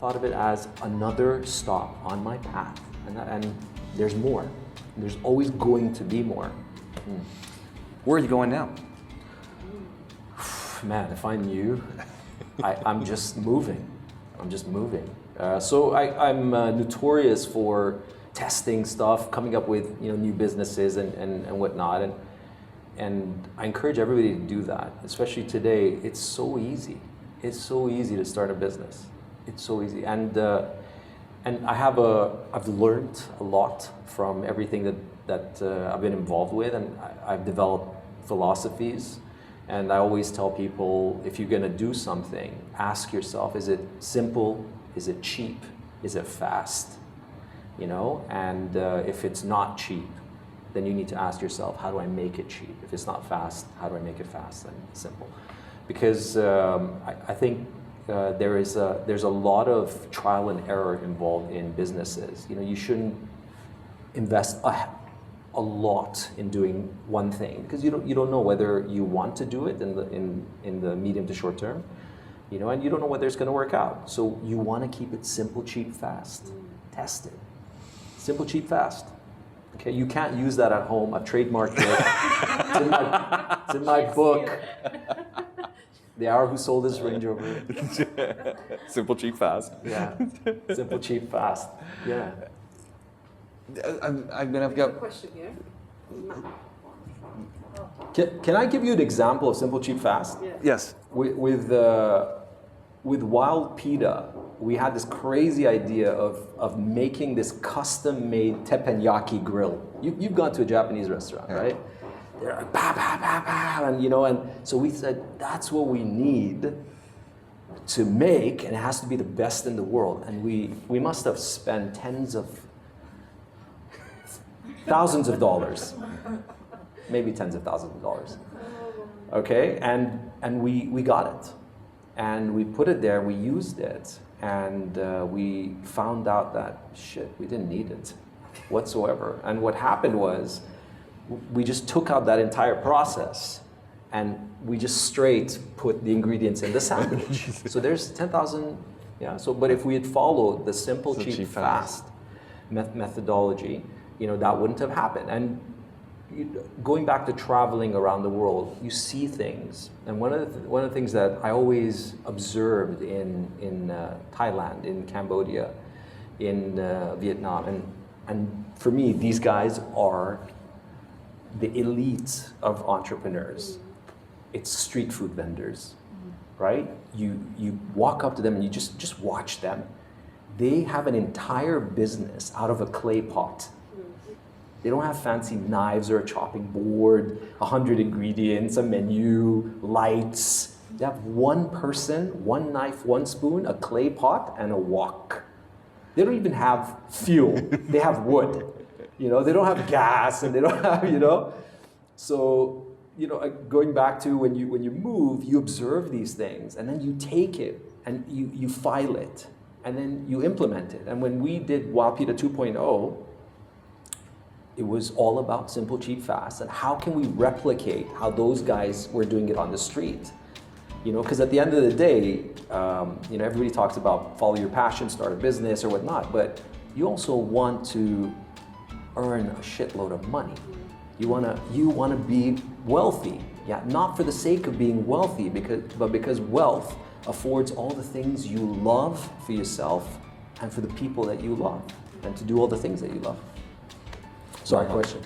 thought of it as another stop on my path. And there's more. There's always going to be more. Where are you going now? Man, if I knew, I'm just moving. I'm just moving. So I'm notorious for testing stuff, coming up with new businesses and whatnot. And I encourage everybody to do that, especially today. It's so easy. It's so easy to start a business. It's so easy. And I've learned a lot from everything that I've been involved with, and I've developed philosophies. And I always tell people, if you're gonna do something, ask yourself, is it simple? Is it cheap? Is it fast? And if it's not cheap, then you need to ask yourself, how do I make it cheap? If it's not fast, how do I make it fast and simple? Because I think there's a lot of trial and error involved in businesses. You shouldn't invest a lot in doing one thing, because you don't know whether you want to do it in the medium to short term, and you don't know whether it's going to work out. So you want to keep it simple, cheap, fast. Test it. Simple, cheap, fast. Okay, you can't use that at home. I've trademarked it. It's in my book. The Hour Who Sold His Range Rover. Simple, cheap, fast. Yeah. Simple, cheap, fast. Yeah. I've got a question here. Can I give you an example of simple, cheap, fast? Yes. With Wild Pita, we had this crazy idea of making this custom-made teppanyaki grill. You've gone to a Japanese restaurant, right? They're like, bah, bah, bah, bah, and so we said, that's what we need to make, and it has to be the best in the world. And we must have spent thousands of dollars, maybe tens of thousands of dollars. Okay, and we got it. And we put it there, we used it, and we found out that, we didn't need it whatsoever. And what happened was, we just took out that entire process, and we just straight put the ingredients in the sandwich. So there's 10,000, but if we had followed the simple, cheap, fast methodology, that wouldn't have happened. And going back to traveling around the world, you see things. And one of the things that I always observed in Thailand, in Cambodia, in Vietnam, and for me, these guys are the elite of entrepreneurs. It's street food vendors, right? You walk up to them and you just watch them. They have an entire business out of a clay pot. They don't have fancy knives or a chopping board, 100 ingredients, a menu, lights. They have one person, one knife, one spoon, a clay pot, and a wok. They don't even have fuel. They have wood. They don't have gas, and they don't have, So, going back to when you move, you observe these things, and then you take it, and you file it, and then you implement it. And when we did Wild Pita 2.0, it was all about simple, cheap, fast, and how can we replicate how those guys were doing it on the street? Because at the end of the day, everybody talks about follow your passion, start a business or whatnot, but you also want to earn a shitload of money. You wanna be wealthy, not for the sake of being wealthy, but because wealth affords all the things you love for yourself and for the people that you love, and to do all the things that you love. Sorry, question.